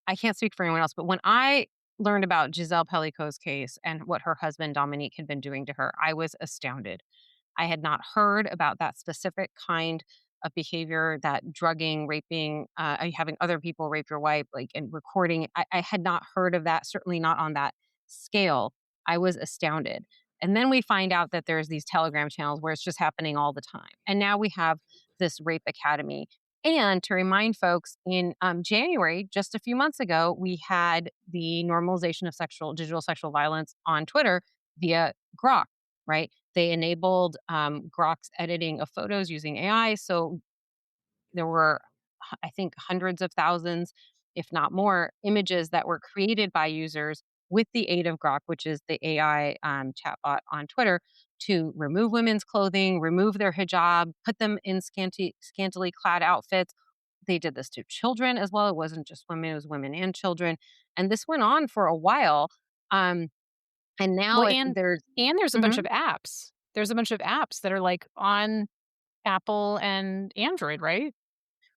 A: I can't speak for anyone else, but when I learned about Giselle Pellico's case and what her husband Dominique had been doing to her, I was astounded. I had not heard about that specific kind of behavior, that drugging, raping, having other people rape your wife, like, and recording it. I had not heard of that, certainly not on that scale. I was astounded. And then we find out that there's these Telegram channels where it's just happening all the time. And now we have this rape academy. And to remind folks, in January, just a few months ago, we had the normalization of digital sexual violence on Twitter via Grok, right? They enabled Grok's editing of photos using AI. So there were, I think, hundreds of thousands, if not more, images that were created by users with the aid of Grok, which is the AI chatbot on Twitter, to remove women's clothing, remove their hijab, put them in scantily clad outfits. They did this to children as well. It wasn't just women, it was women and children. And this went on for a while. Um, and now
B: Well, and there's a bunch
A: Mhm.
B: of apps. There's a bunch of apps that are, like, on Apple and Android, right?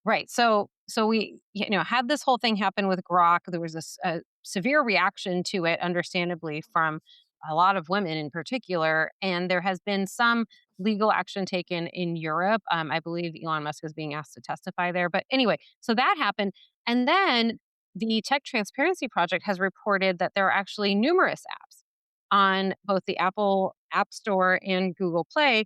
A: Right. So we, had this whole thing happen with Grok. There was a severe reaction to it, understandably, from a lot of women in particular, and there has been some legal action taken in Europe. I believe Elon Musk is being asked to testify there. But anyway, so that happened, and then the Tech Transparency Project has reported that there are actually numerous apps on both the Apple App Store and Google Play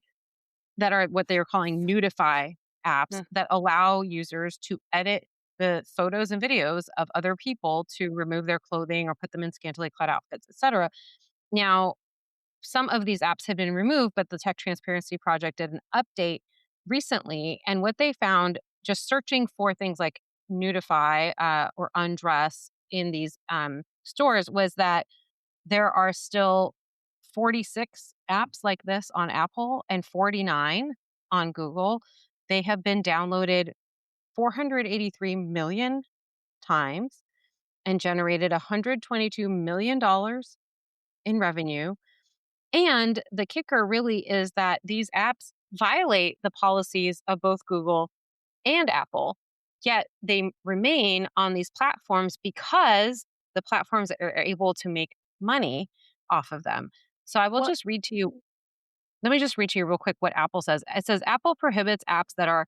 A: that are what they are calling nudify apps
B: Mm.
A: that allow users to edit the photos and videos of other people to remove their clothing or put them in scantily clad outfits, etc. Now, some of these apps have been removed, but the Tech Transparency Project did an update recently, and what they found, just searching for things like nudify or undress in these stores, was that there are still 46 apps like this on Apple and 49 on Google. They have been downloaded 483 million times and generated $122 million in revenue. And the kicker really is that these apps violate the policies of both Google and Apple, yet they remain on these platforms because the platforms are able to make money off of them. So I will
B: Well,
A: just read to you let me just read to you real quick what Apple says. It says Apple prohibits apps that are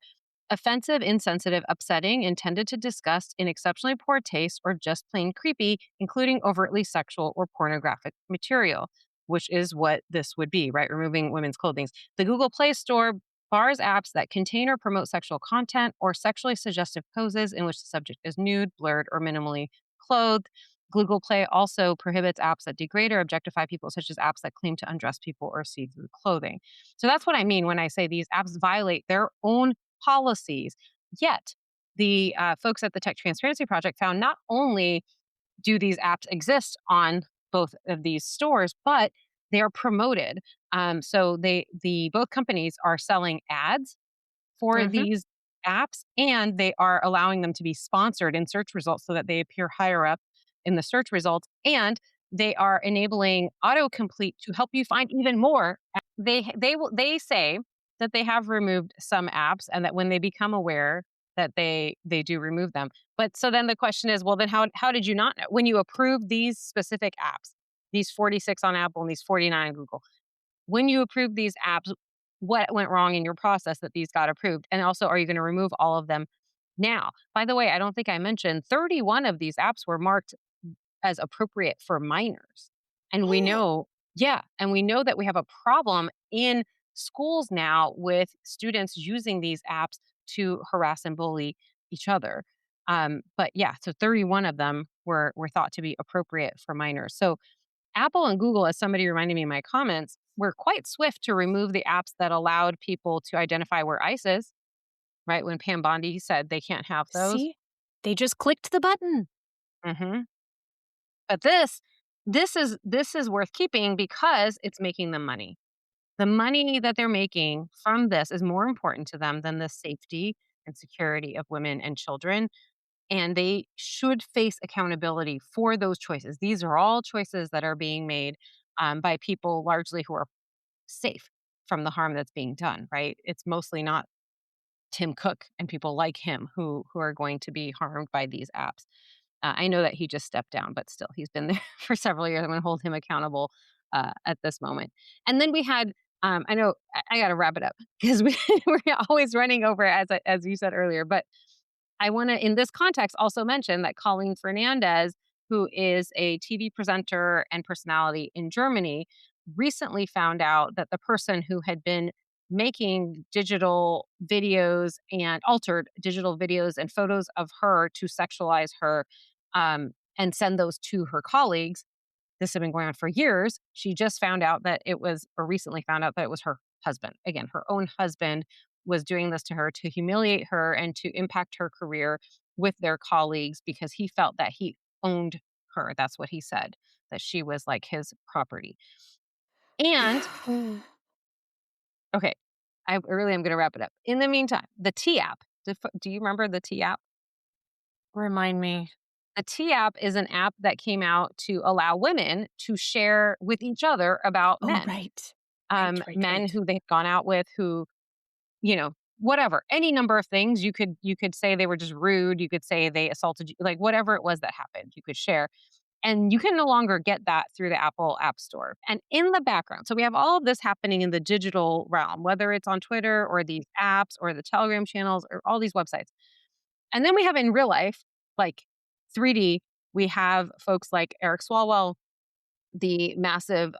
A: offensive, insensitive, upsetting, intended to disgust, in exceptionally poor taste, or just plain creepy, including overtly sexual or pornographic material, which is what this would be, right? Removing women's clothing. The Google Play Store bars apps that contain or promote sexual content or sexually suggestive poses in which the subject is nude, blurred, or minimally clothed. Google Play also prohibits apps that degrade or objectify people, such as apps that claim to undress people or see through clothing. So that's what I mean when I say these apps violate their own policies. Yet, the folks at the Tech Transparency Project found not only do these apps exist on both of these stores, but they are promoted. So the both companies are selling ads for
B: mhm.
A: these apps, and they are allowing them to be sponsored in search results so that they appear higher up in the search results, and they are enabling autocomplete to help you find even more. They say that they have removed some apps and that when they become aware that they do remove them. But so then the question is, well, then how did you not know when you approved these specific apps, these 46 on Apple and these 49 on Google? When you approve these apps, what went wrong in your process that these got approved? And also, are you going to remove all of them now? By the way, I don't think I mentioned 31 of these apps were marked as appropriate for minors. And we know, yeah, and we know that we have a problem in schools now with students using these apps to harass and bully each other. But yeah, so 31 of them were thought to be appropriate for minors. So Apple and Google, as somebody reminded me in my comments, were quite swift to remove the apps that allowed people to identify where ICE is, right? When Pam Bondi said they can't have those.
B: See? They just clicked the button.
A: Hmm. But this is worth keeping because it's making them money. The money that they're making from this is more important to them than the safety and security of women and children. And they should face accountability for those choices. These are all choices that are being made by people largely who are safe from the harm that's being done, right? It's mostly not Tim Cook and people like him who are going to be harmed by these apps. I know that he just stepped down, but still, he's been there for several years. I'm going to hold him accountable at this moment. And then we had, I know I got to wrap it up because we're always running over as you said earlier. But I want to, in this context, also mention that Colleen Fernandez, who is a TV presenter and personality in Germany, recently found out that the person who had been making digital videos and altered digital videos and photos of her to sexualize her and send those to her colleagues. This had been going on for years. She just found out that it was, or recently found out that it was her husband. Again, her own husband was doing this to her to humiliate her and to impact her career with their colleagues because he felt that he owned her. That's what he said, that she was like his property. And okay, I really am going to wrap it up. In the meantime, the T app. Do you remember the T app?
B: Remind me.
A: The T app is an app that came out to allow women to share with each other about
B: Oh,
A: men,
B: right. Right, right,
A: men
B: right.
A: who they've gone out with, who whatever, any number of things. You could say they were just rude. You could say they assaulted you, like whatever it was that happened. You could share, and you can no longer get that through the Apple App Store. And in the background, so we have all of this happening in the digital realm, whether it's on Twitter or these apps or the Telegram channels or all these websites. And then we have in real life, like 3D, we have folks like Eric Swalwell, the massive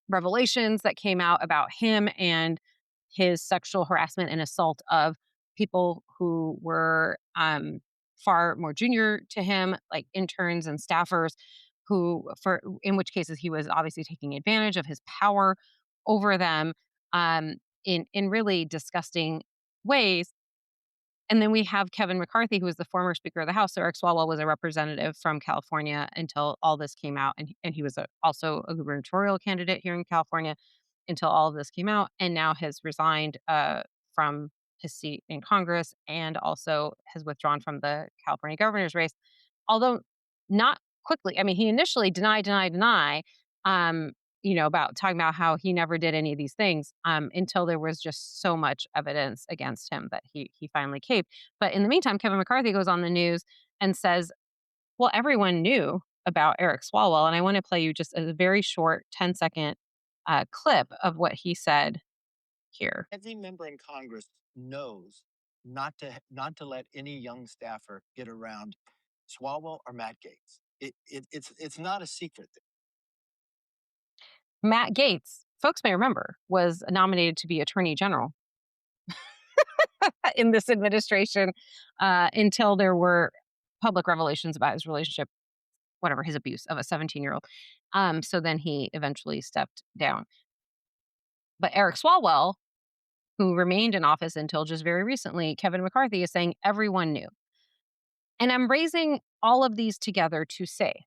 A: revelations that came out about him and his sexual harassment and assault of people who were far more junior to him, like interns and staffers, who, for in which cases he was obviously taking advantage of his power over them in really disgusting ways. And then we have Kevin McCarthy, who was the former Speaker of the House. So Eric Swalwell was a representative from California until all this came out, and he was also a gubernatorial candidate here in California until all of this came out, and now has resigned from his seat in Congress and also has withdrawn from the California governor's race, although not quickly. I mean, he initially deny, um, about talking about how he never did any of these things until there was just so much evidence against him that he finally caved. But in the meantime, Kevin McCarthy goes on the news and says, "Well, everyone knew about Eric Swalwell," and I want to play you just a very short 10-second clip of what he said here.
D: Every member in Congress knows not to let any young staffer get around Swalwell or Matt Gates. It's not a secret.
A: Matt Gaetz, folks may remember, was nominated to be Attorney General in this administration until there were public revelations about his relationship, whatever, his abuse of a 17-year-old. So then he eventually stepped down. But Eric Swalwell, who remained in office until just very recently, Kevin McCarthy is saying everyone knew. And I'm raising all of these together to say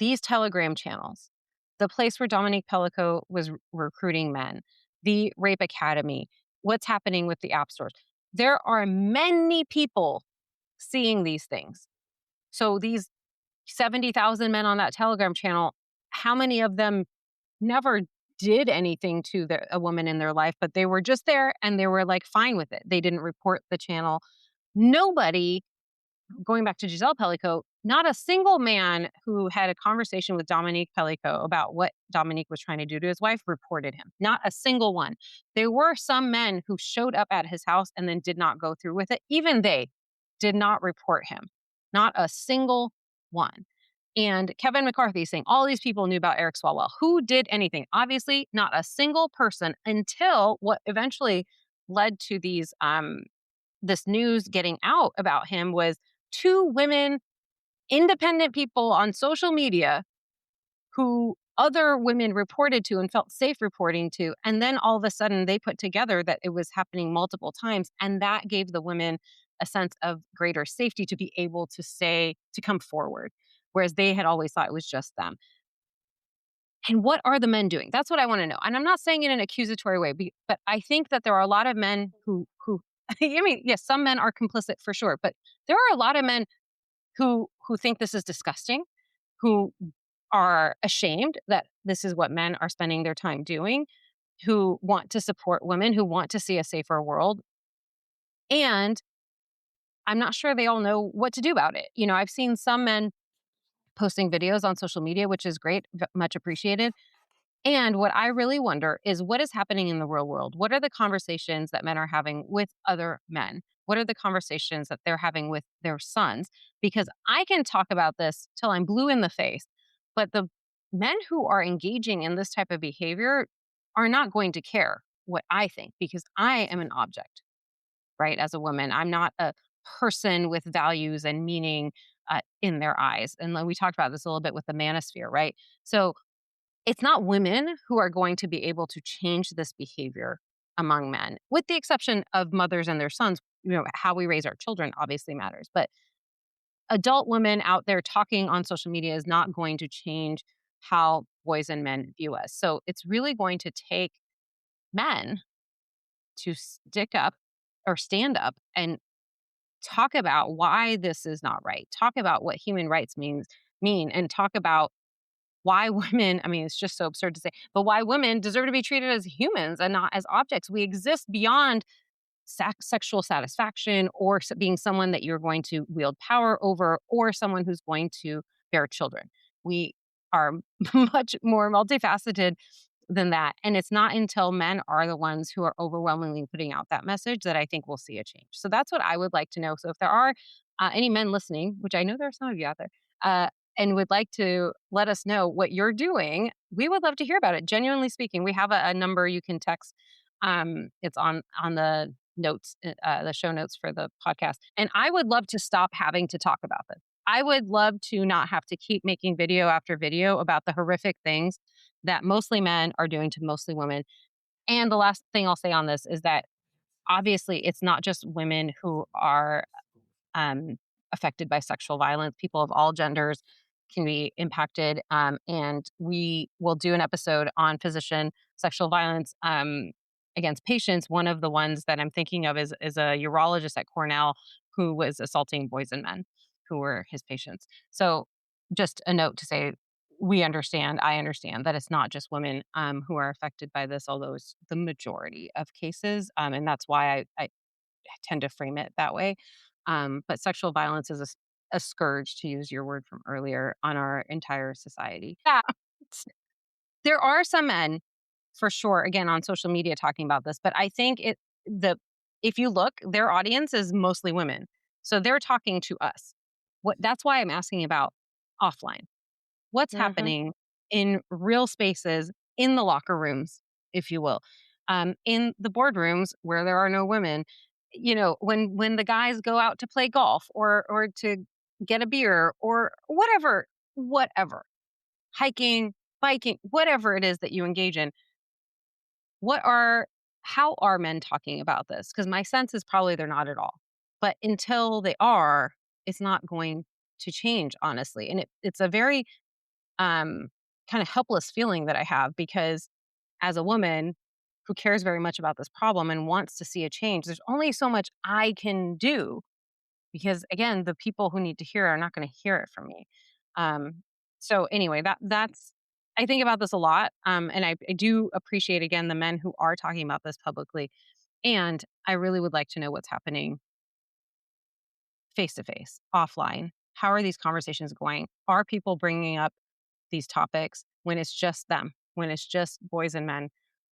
A: these Telegram channels, the place where Dominique Pellico was recruiting men, the Rape Academy, what's happening with the app stores. There are many people seeing these things. So these 70,000 men on that Telegram channel, how many of them never did anything to a woman in their life, but they were just there and they were like fine with it. They didn't report the channel. Nobody, going back to Giselle Pellico, not a single man who had a conversation with Dominique Pellico about what Dominique was trying to do to his wife reported him. Not a single one. There were some men who showed up at his house and then did not go through with it. Even they did not report him. Not a single one. And Kevin McCarthy saying all these people knew about Eric Swalwell. Who did anything? Obviously, not a single person until what eventually led to these this news getting out about him was two women, independent people on social media who other women reported to and felt safe reporting to. And then all of a sudden they put together that it was happening multiple times. And that gave the women a sense of greater safety to be able to say, to come forward, whereas they had always thought it was just them. And what are the men doing? That's what I want to know. And I'm not saying it in an accusatory way, but I think that there are a lot of men who I mean, yes, some men are complicit for sure, but there are a lot of men who think this is disgusting, who are ashamed that this is what men are spending their time doing, who want to support women, who want to see a safer world. And I'm not sure they all know what to do about it. You know, I've seen some men posting videos on social media, which is great, much appreciated. And what I really wonder is what is happening in the real world? What are the conversations that men are having with other men? What are the conversations that they're having with their sons? Because I can talk about this till I'm blue in the face, but the men who are engaging in this type of behavior are not going to care what I think because I am an object, right? As a woman, I'm not a person with values and meaning in their eyes. And we talked about this a little bit with the manosphere, right? So it's not women who are going to be able to change this behavior among men, with the exception of mothers and their sons. You know, how we raise our children obviously matters, but adult women out there talking on social media is not going to change how boys and men view us. So it's really going to take men to stick up or stand up and talk about why this is not right. Talk about what human rights mean and talk about why women, I mean, it's just so absurd to say, but why women deserve to be treated as humans and not as objects. We exist beyond sexual satisfaction or being someone that you're going to wield power over or someone who's going to bear children. We are much more multifaceted than that. And it's not until men are the ones who are overwhelmingly putting out that message that I think we'll see a change. So that's what I would like to know. So if there are any men listening, which I know there are some of you out there, and would like to let us know what you're doing, we would love to hear about it. Genuinely speaking, we have a number you can text. It's on the notes, the show notes for the podcast. And I would love to stop having to talk about this. I would love to not have to keep making video after video about the horrific things that mostly men are doing to mostly women. And the last thing I'll say on this is that obviously it's not just women who are um, affected by sexual violence. People of all genders can be impacted. And we will do an episode on physician sexual violence against patients. One of the ones that I'm thinking of is a urologist at Cornell who was assaulting boys and men who were his patients. So just a note to say, I understand that it's not just women who are affected by this, although it's the majority of cases. And that's why I tend to frame it that way. But sexual violence is a scourge, to use your word from earlier, on our entire society. Yeah. There are some men, for sure, again, on social media talking about this, but I think if you look, their audience is mostly women. So they're talking to us. That's why I'm asking about offline. What's
B: Mhm.
A: happening in real spaces, in the locker rooms, if you will, in the boardrooms where there are no women. You know, when the guys go out to play golf or to get a beer or whatever, hiking, biking, whatever it is that you engage in. What are how are men talking about this? Because my sense is probably they're not at all. But until they are, it's not going to change, honestly. And it's a very um, kind of helpless feeling that I have because as a woman who cares very much about this problem and wants to see a change, there's only so much I can do because again, the people who need to hear it are not going to hear it from me. Um, so anyway, that's I think about this a lot, and I do appreciate again the men who are talking about this publicly, and I really would like to know what's happening face to face, offline. How are these conversations going? Are people bringing up these topics when it's just them, when it's just boys and men?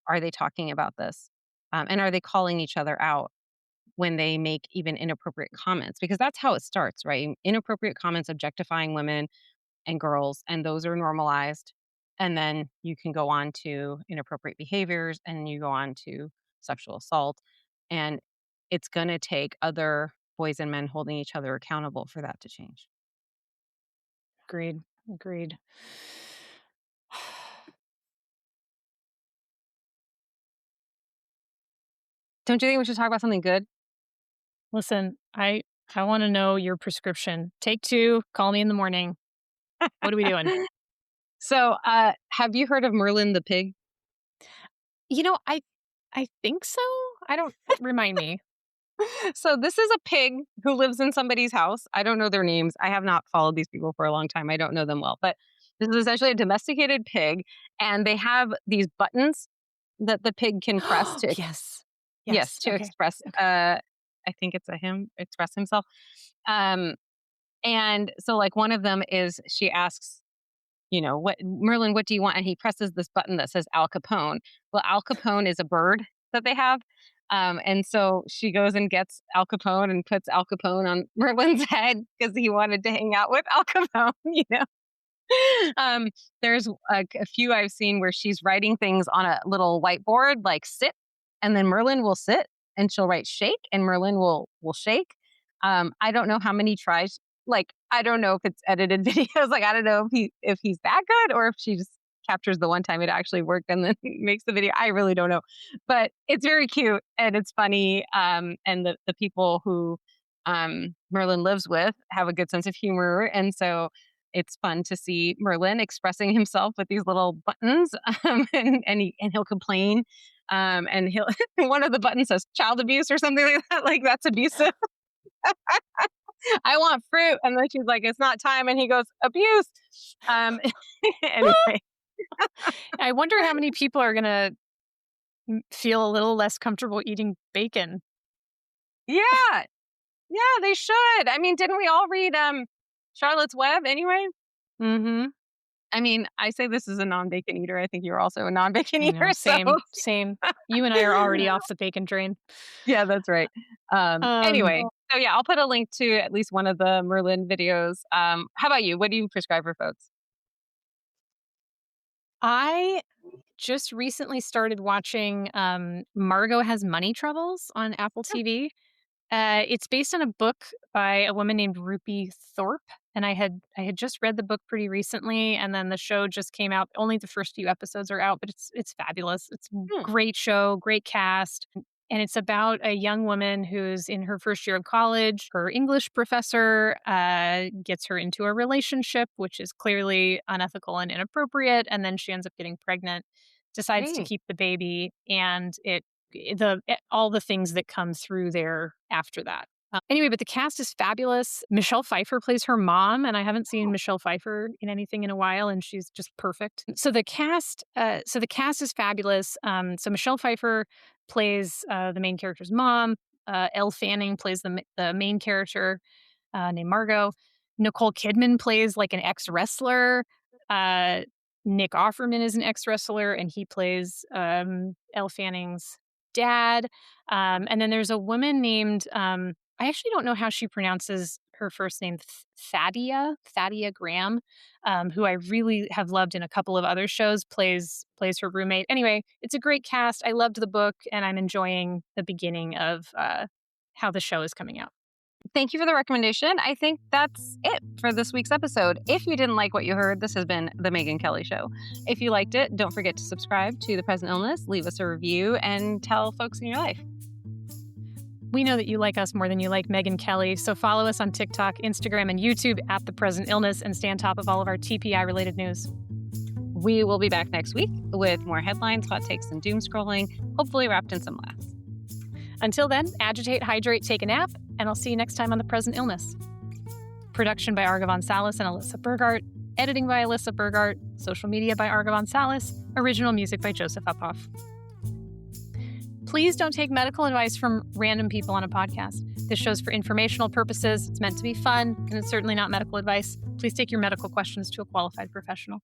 A: Are they talking about this? And are they calling each other out when they make even inappropriate comments? Because that's how it starts, right? Inappropriate comments objectifying women and girls, and those are normalized. And then you can go on to inappropriate behaviors and you go on to sexual assault. And it's going to take other boys and men holding each other accountable for that to change.
B: Agreed. Agreed.
A: Don't you think we should talk about something good?
B: Listen, I want to know your prescription. Take 2, call me in the morning. What are we doing?
A: So, have you heard of Merlin the pig?
B: I think so. I don't remind me.
A: So this is a pig who lives in somebody's house. I don't know their names. I have not followed these people for a long time. I don't know them well, but this is essentially a domesticated pig, and they have these buttons that the pig can press to
B: Yes.
A: yes,
B: Yes.
A: to
B: Okay.
A: express.
B: Okay.
A: I think it's a him express himself. Um, and so like one of them is she asks, what Merlin, what do you want? And he presses this button that says Al Capone. Well, Al Capone is a bird that they have. And so she goes and gets Al Capone and puts Al Capone on Merlin's head because he wanted to hang out with Al Capone. um, there's a few I've seen where she's writing things on a little whiteboard, like sit, and then Merlin will sit and she'll write shake, and Merlin will shake. I don't know how many tries. Like, I don't know if it's edited videos. Like, I don't know if he's that good or if she just captures the one time it actually worked and then makes the video. I really don't know, but it's very cute and it's funny. And the people who Merlin lives with have a good sense of humor, and so it's fun to see Merlin expressing himself with these little buttons, and he'll complain, and he'll one of the buttons says child abuse or something like that, like that's abusive. I want fruit, and then she's like, "It's not time," and he goes, "Abuse." Anyway,
B: I wonder how many people are gonna feel a little less comfortable eating bacon.
A: yeah, yeah, they should. I mean, didn't we all read Charlotte's Web anyway?
B: Mm-hmm.
A: I mean, I say this as a non-bacon eater. I think you're also a non-bacon
B: I
A: eater,
B: know.
A: so
B: Same. Same. You and I are already off the bacon train.
A: yeah, that's right.
B: Um,
A: Anyway, so yeah, I'll put a link to at least one of the Merlin videos. How about you? What do you prescribe for folks?
B: I just recently started watching Margot Has Money Troubles on Apple TV. It's based on a book by a woman named Rupi Thorpe, and I had just read the book pretty recently, and then the show just came out. Only the first few episodes are out, but it's fabulous. It's a
A: Hmm,
B: great show, great cast, and it's about a young woman who's in her first year of college. Her English professor gets her into a relationship, which is clearly unethical and inappropriate, and then she ends up getting pregnant, decides to
A: great.
B: keep the baby, and all the things that come through there after that. Anyway, but the cast is fabulous. Michelle Pfeiffer plays her mom, and I haven't seen Michelle Pfeiffer in anything in a while, and she's just perfect. So the cast is fabulous. So Michelle Pfeiffer plays the main character's mom. Elle Fanning plays the main character named Margot. Nicole Kidman plays like an ex wrestler. Uh, Nick Offerman is an ex wrestler, and he plays Elle Fanning's dad. And then there's a woman named I actually don't know how she pronounces her first name, Thadia Graham, who I really have loved in a couple of other shows. Plays her roommate. Anyway, it's a great cast. I loved the book, and I'm enjoying the beginning of how the show is coming out.
A: Thank you for the recommendation. I think that's it for this week's episode. If you didn't like what you heard, this has been The Megan Kelly Show. If you liked it, don't forget to subscribe to The Present Illness, leave us a review, and tell folks in your life.
B: We know that you like us more than you like Megan Kelly, so follow us on TikTok, Instagram, and YouTube at The Present Illness and stay on top of all of our TPI-related news.
A: We will be back next week with more headlines, hot takes, and doom scrolling, hopefully wrapped in some laughs.
B: Until then, agitate, hydrate, take a nap, and I'll see you next time on The Present Illness. Production by Arghavan, Salles, and Alyssa Burgart. Editing by Alyssa Burgart. Social media by Arghavan, Salles. Original music by Joseph Uphoff. Please don't take medical advice from random people on a podcast. This show's for informational purposes. It's meant to be fun, and it's certainly not medical advice. Please take your medical questions to a qualified professional.